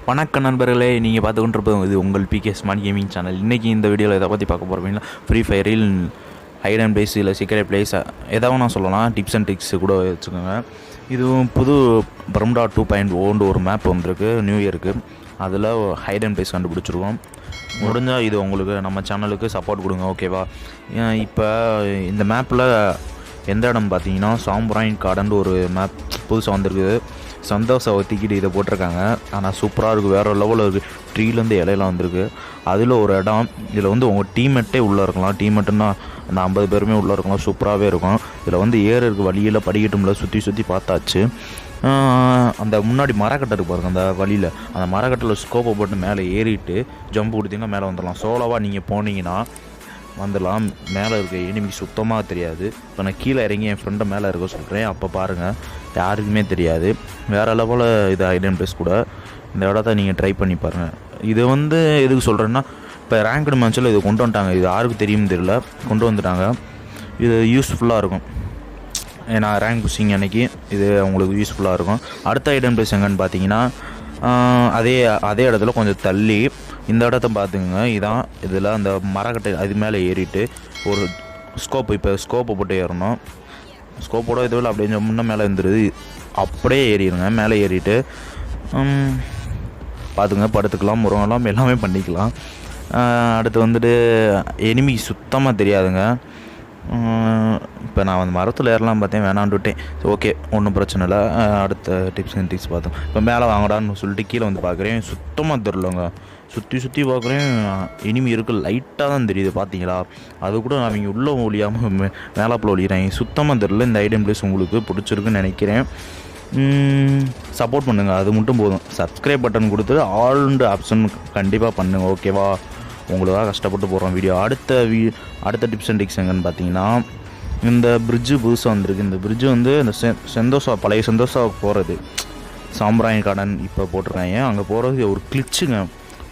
வணக்கம் நண்பர்களே, நீங்கள் பார்த்து கொண்டிருப்பது இது உங்கள் பிகே ஸ்மார்ட் கேமிங் சேனல். இன்றைக்கி இந்த வீடியோவில் எதை பற்றி பார்க்க போகிறோம்னா, ஃப்ரீ ஃபயரில் ஹைட் அண்ட் பிளேஸ் இல்லை சீக்ரெட் பிளேஸ் எதாவது நான் சொல்லலாம், டிப்ஸ் அண்ட் ட்ரிக்ஸ் கூட வச்சுக்கோங்க. இதுவும் புது Bermuda 2.0 ஒரு மேப் வந்திருக்கு நியூ இயருக்கு. அதில் ஹைட் அண்ட் பிளேஸ் கண்டுபிடிச்சிருக்கோம். முடிஞ்சால் இது உங்களுக்கு நம்ம சேனலுக்கு சப்போர்ட் கொடுங்க, ஓகேவா? இப்போ இந்த மேப்பில் எந்த இடம் பார்த்தீங்கன்னா, சாம்பராயின் கார்டன் ஒரு மேப் புதுசாக வந்திருக்குது. சந்தோஷம் ஒத்திக்கிட்டு இதை போட்டிருக்காங்க. ஆனால் சூப்பராக இருக்குது, வேறு லெவலில் இருக்குது. ட்ரீலேருந்து இலையெல்லாம் வந்திருக்கு. அதில் ஒரு இடம், இதில் வந்து உங்கள் டீம்மேட்டே உள்ளே இருக்கலாம். டீம்மேட்டுன்னா அந்த 50 பேருமே உள்ளே இருக்கலாம், சூப்பராகவே இருக்கும். இதில் வந்து ஏறுறதுக்கு வழியில் படிக்கட்டும்ல, சுற்றி பார்த்தாச்சு. அந்த முன்னாடி மரக்கட்டை இருக்கு பாருங்கள், அந்த வழியில் அந்த மரக்கட்டையில் ஸ்கோப்பை போட்டு மேலே ஏறிட்டு ஜம்ப் கொடுத்தீங்கன்னா மேலே வந்துடலாம். சோலோவாக நீங்கள் போனீங்கன்னா வந்துடலாம். மேலே இருக்க எனிமி சுத்தமாக தெரியாது. இப்போ நான் கீழே இறங்கி என் ஃப்ரெண்டை மேலே இருக்க சொல்கிறேன், அப்போ பாருங்கள் யாருக்குமே தெரியாது. வேறு லெவலில் இது ஐடன் பிளேஸ் கூட. இந்த இடத்த நீங்கள் ட்ரை பண்ணி பாருங்கள். இது வந்து எதுக்கு சொல்கிறேன்னா, இப்போ ரேங்க்டு மேட்சில் இது கொண்டு வந்துட்டாங்க. இது யாருக்கு தெரியும்னு தெரியல, கொண்டு வந்துட்டாங்க. இது யூஸ்ஃபுல்லாக இருக்கும். ஏன்னா ரேங்க் புஷிங் அன்றைக்கி இது அவங்களுக்கு யூஸ்ஃபுல்லாக இருக்கும். அடுத்த ஐடன் பிளேஸ் எங்கன்னு பார்த்தீங்கன்னா, அதே இடத்துல கொஞ்சம் தள்ளி இந்த இடத்த பார்த்துங்க. இதான் இதில் அந்த மரக்கட்டை அது மேலே ஏறிட்டு ஒரு இப்போ ஸ்கோப்பை போட்டு ஏறணும். ஸ்கோப்போட இதுவில் அப்படியே முன்னே மேலே இருந்துருது, அப்படியே ஏறிடுங்க. மேலே ஏறிட்டு பார்த்துங்க, படுத்துக்கலாம், முருங்கலாம், எல்லாமே பண்ணிக்கலாம். அடுத்து வந்துட்டு எனிமி சுத்தமாக தெரியாதுங்க. இப்போ நான் வந்து மரத்தில் ஏறலாம் பார்த்தேன், வேணான்ட்டுட்டேன். ஓகே, ஒன்றும் பிரச்சனை இல்லை. அடுத்த டிப்ஸ் அண்ட் ட்ரிக்ஸ் பார்த்தோம். இப்போ மேலே வாங்கடான்னு சொல்லிட்டு கீழே வந்து பார்க்குறேன், சுத்தமாக தெரிலங்க. சுற்றி பார்க்குறேன், இனிமே இருக்குது, லைட்டாக தான் தெரியுது. பார்த்தீங்களா? அது கூட நான் இங்கே உள்ளே ஒழியாமல் மேலாப்பில் ஒழிகிறேன், சுத்தமாக தெரில. இந்த ஐடியம் பிளேஸ் உங்களுக்கு பிடிச்சிருக்குன்னு நினைக்கிறேன். சப்போர்ட் பண்ணுங்கள், அது மட்டும் போதும். சப்ஸ்கிரைப் பட்டன் கொடுத்துட்டு ஆல்ண்டு ஆப்ஷன் கண்டிப்பாக பண்ணுங்கள், ஓகேவா? உங்களுக்காக கஷ்டப்பட்டு போடுறோம் வீடியோ. அடுத்த டிப்ஸ் அண்ட் ட்ரிக்ஸ் எங்கன்னு பார்த்தீங்கன்னா, இந்த பிரிட்ஜு புதுசாக வந்திருக்கு. இந்த பிரிட்ஜு வந்து இந்த பழைய சந்தோஷாவுக்கு போகிறது, சாம்பராயின் கார்டன் இப்போ போட்டிருக்காங்க. அங்கே போகிறது ஒரு கிளிச்சுங்க,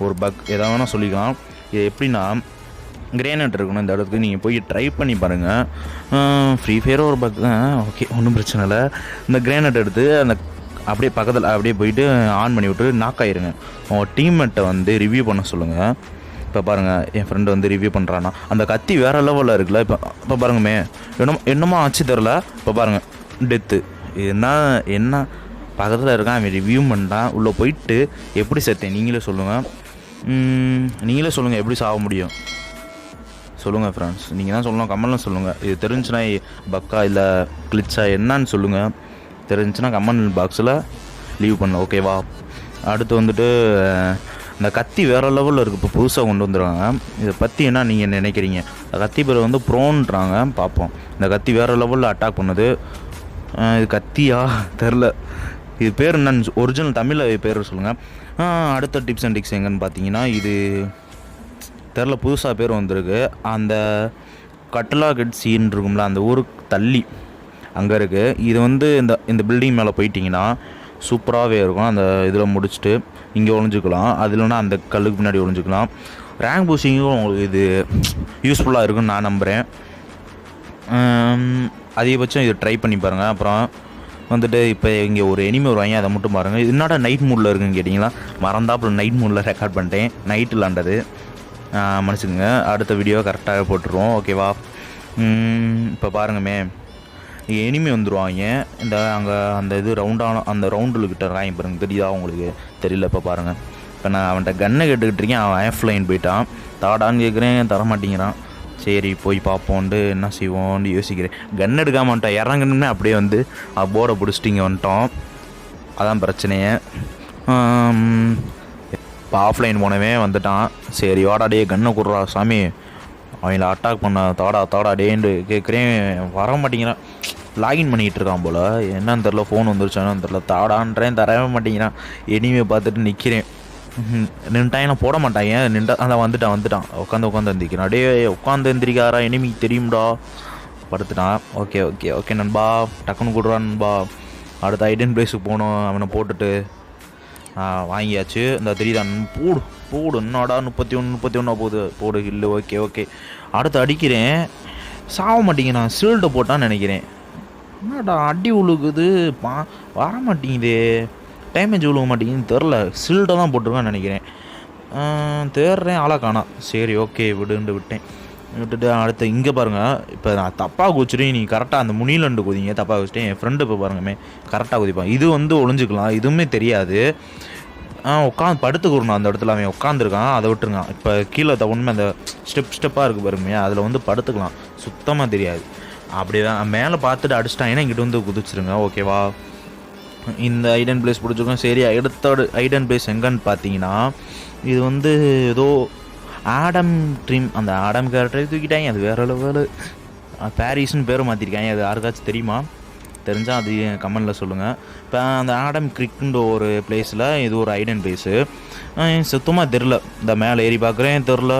ஒரு பக் எதாவது வேணால் சொல்லிக்கலாம். இது எப்படின்னா, கிரேனேட் இருக்கணும் இந்த இடத்துக்கு, நீங்கள் போய் ட்ரை பண்ணி பாருங்கள். ஃப்ரீ ஃபயரும் ஒரு பக் தான், ஓகே, ஒன்றும் பிரச்சனை இல்லை. இந்த கிரேனேட் எடுத்து அந்த அப்படியே பக்கத்தில் அப்படியே போயிட்டு ஆன் பண்ணி விட்டு நாக் ஆயிருங்க. உங்கள் டீம்மேட்டை வந்து ரிவ்யூ பண்ண சொல்லுங்கள். இப்போ பாருங்கள், என் ஃப்ரெண்டு வந்து ரிவ்யூ பண்ணுறான்னா, அந்த கத்தி வேறு லெவலில் இருக்குல்ல. இப்போ பாருங்கமே, என்னமோ ஆச்சு தெரில. இப்போ பாருங்கள், டெத்து. என்ன பக்கத்தில் இருக்கான், அவன் ரிவ்யூ பண்ணிட்டான். உள்ளே போயிட்டு எப்படி செத்தேன் நீங்களே சொல்லுங்கள். எப்படி சாக முடியும் சொல்லுங்கள் ஃப்ரெண்ட்ஸ், நீங்கள் தான் சொல்லணும், கமெண்ட்டில் சொல்லுங்கள். இது தெரிஞ்சுன்னா பக்கா இல்லை கிளிச்சா என்னன்னு சொல்லுங்கள். தெரிஞ்சுன்னா கமெண்ட் பாக்ஸில் லீவ் பண்ண, ஓகேவா? அடுத்து வந்துட்டு இந்த கத்தி வேறு லெவலில் இருக்குது, இப்போ புதுசாக கொண்டு வந்துடுவாங்க. இதை பற்றி என்ன நீங்கள் நினைக்கிறீங்க? இந்த கத்தி பேர் வந்து ப்ரோன்றாங்க, பார்ப்போம். இந்த கத்தி வேறு லெவலில் அட்டாக் பண்ணுது. இது கத்தியா தெரில, இது பேர் என்னன்னு ஒரிஜினல் தமிழில் பேர் சொல்லுங்கள். அடுத்த டிப்ஸ் அண்ட் ட்ரிக்ஸ் எங்கன்னு பார்த்தீங்கன்னா, இது தெரில, புதுசாக பேர் வந்திருக்கு. அந்த கட்லா கட் சீன் இருக்கும்ல, அந்த ஊருக்கு தள்ளி அங்கே இருக்குது. இது வந்து இந்த பில்டிங் மேலே போயிட்டிங்கன்னா சூப்பராகவே இருக்கும். அந்த இதில் முடிச்சுட்டு இங்கே ஒழிஞ்சிக்கலாம், அது இல்லைன்னா அந்த கல்லுக்கு பின்னாடி ஒழிஞ்சிக்கலாம். ரேங்க் பூஸ்டிங்கும் உங்களுக்கு இது யூஸ்ஃபுல்லாக இருக்குன்னு நான் நம்புகிறேன். அதிகபட்சம் இது ட்ரை பண்ணி பாருங்கள். அப்புறம் வந்துட்டு இப்போ இங்கே ஒரு எனிமி வருவாங்க, அதை மட்டும் பாருங்கள். இது என்னடா நைட் மூடில் இருக்குன்னு கேட்டிங்களா, மறந்தாப்புல நைட் மூடில் ரெக்கார்ட் பண்ணிட்டேன். நைட்டு விளாண்டது, மன்னிச்சுக்கோங்க. அடுத்த வீடியோ கரெக்டாக போட்டுருவோம், ஓகேவா? இப்போ பாருங்கமே, எனிமி வந்துடுவாங்க. அங்கே அந்த இது அந்த ரவுண்டுக்கிட்ட இருக்காங்க பாருங்க, தெரியுதா உங்களுக்கு? தெரியல. இப்போ பாருங்கள், இப்போ நான் அவன்கிட்ட கன்னை கேட்டுக்கிட்டு இருக்கேன், அவன் ஆஃப்லைன் போயிட்டான். தாடான்னு கேட்குறேன், தரமாட்டேங்கிறான். சரி போய் பார்ப்போன்ட்டு என்ன செய்வோன்னு யோசிக்கிறேன். கன் எடுக்காம வந்துட்டோம், இறங்கணும்னே அப்படியே வந்து போர்டை பிடிச்சிட்டு இங்கே வந்துட்டோம். அதான் பிரச்சனையே. இப்போ ஆஃப்லைன் போனவே வந்துட்டான். சரி வாடாடே கன்னை கொடுறா சாமி, அவங்கள அட்டாக் பண்ண தாடாடேன்னு கேட்குறேன், வர மாட்டேங்கிறான். லாகின் பண்ணிக்கிட்டு இருக்கான் போல், என்னன்னு தெரில, ஃபோன் வந்துருச்சானு தெரில. தாடான்றேன், தரவே மாட்டேங்கிறான். எனிமே பார்த்துட்டு நிற்கிறேன். நின்ட்டாங்கன்னா போட மாட்டாங்க, அதான் வந்துட்டான். உட்காந்து எந்திரிக்கிறான். அப்படியே உட்காந்து எந்திரிக்காரா, எனிமிக்கு தெரியும்டா. படுத்துட்டான். ஓகே நண்பா, டக்குன்னு கொடுறான் நண்பா. அடுத்த ஐடன் பிளேஸுக்கு போகணும். அவனை போட்டுட்டு வாங்கியாச்சு. இந்த தெரியுதான், போடு என்னடா 31 போடு இல்லை. ஓகே அடுத்து அடிக்கிறேன், சாக மாட்டேங்க. நான் ஷீல்டை போட்டான்னு நினைக்கிறேன். என்னடா அடி உழுகுது, வர மாட்டேங்குதே. டேமேஜ் விழுக மாட்டேங்குன்னு தெரில. ஷீல்டை தான் போட்டிருக்கான்னு நினைக்கிறேன். தேடுறேன், ஆளாக காணோம். சரி ஓகே விடுன்னு விட்டேன். விட்டுட்டு அடுத்து இங்கே பாருங்கள். இப்போ நான் தப்பாக குதிச்சுட்டு நீ கரெக்டாக அந்த முனிலண்டு குதிங்க. தப்பாக குதிச்சிட்டேன். என் ஃப்ரெண்டு இப்போ பாருங்கமே கரெக்டாக குதிப்பான். இது வந்து ஒளிஞ்சிக்கலாம், இதுவுமே தெரியாது. உட்காந்து படுத்துக்கிறணும் அந்த இடத்துல. அவன் உட்காந்துருக்கான், அதை விட்டுருங்க. இப்போ கீழே உண்மை அந்த ஸ்டெப்பாக இருக்குது பாருங்க, அதில் வந்து படுத்துக்கலாம். சுத்தமாக தெரியாது. அப்படி தான் மேலே பார்த்துட்டு அடிச்சிட்டாங்கன்னா இங்கிட்ட வந்து குதிச்சிருங்க. ஓகேவா? இந்த ஐடன் பிளேஸ் பிடிச்சிருக்கோம். சரி, அடுத்த ஐடன் பிளேஸ் எங்கன்னு பார்த்தீங்கன்னா இது வந்து ஏதோ ஆடம் ட்ரீம், அந்த ஆடம் கேரக்டரை தூக்கிட்டாங்க. அது வேறு லெவலு. பாரிஸ்னு பேர் மாற்றிருக்காங்க. அது யாருக்காச்சும் தெரியுமா? தெரிஞ்சால் அது கமெண்டில் சொல்லுங்கள். இப்போ அந்த ஆடம் கிரிக்குன்ற ஒரு பிளேஸில் இது ஒரு ஐடன் பிளேஸு. சுத்தமாக தெரில. இந்த மேலே ஏறி பார்க்குறேன் தெரில,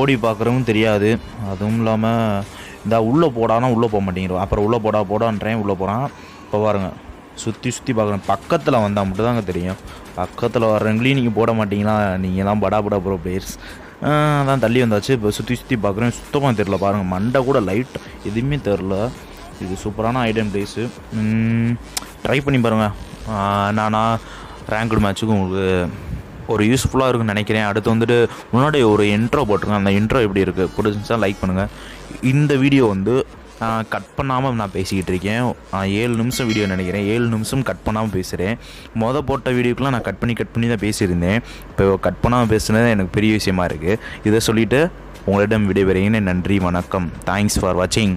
ஓடி பார்க்குறவும் தெரியாது. அதுவும் இல்லாமல் இந்த உள்ளே போடானா உள்ளே போக மாட்டேங்கிறோம். அப்புறம் உள்ளே போடான்றேன், உள்ளே போகிறான். இப்போ பாருங்கள், சுற்றி பார்க்குறேன். பக்கத்தில் வந்தால் மட்டும் தாங்க தெரியும். பக்கத்தில் வர்றவங்களையும் நீங்கள் போட மாட்டிங்களா? நீங்கள் தான் படா ப்ரோ பிளேயர்ஸ். அதான் தள்ளி வந்தாச்சு. இப்போ சுற்றி பார்க்குறேன், சுத்தமாக தெரில. பாருங்கள், மண்டை கூட லைட் எதுவுமே தெரில. இது சூப்பரான ஐடன் பிளேஸு. ட்ரை பண்ணி பாருங்கள். நானா ரேங்க்டு மேட்ச்சுக்கு உங்களுக்கு ஒரு யூஸ்ஃபுல்லாக இருக்குன்னு நினைக்கிறேன். அடுத்து வந்துட்டு முன்னாடி ஒரு இன்ட்ரோ போட்டிருக்கேன். அந்த இன்ட்ரோ எப்படி இருக்குது பிடிச்சிருந்துச்சா லைக் பண்ணுங்கள். இந்த வீடியோ வந்து கட் பண்ணாமல் நான் பேசிக்கிட்டு இருக்கேன். 7 நிமிஷம் வீடியோ நினைக்கிறேன். 7 நிமிஷம் கட் பண்ணாமல் பேசுகிறேன். போட்ட வீடியோக்கெலாம் நான் கட் பண்ணி தான் பேசியிருந்தேன். இப்போ கட் பண்ணாமல் பேசுனது எனக்கு பெரிய விஷயமா இருக்குது. இதை சொல்லிவிட்டு உங்களிடம் விடைபெறுகிறேன். நன்றி, வணக்கம். தேங்க்ஸ் ஃபார் வாட்சிங்.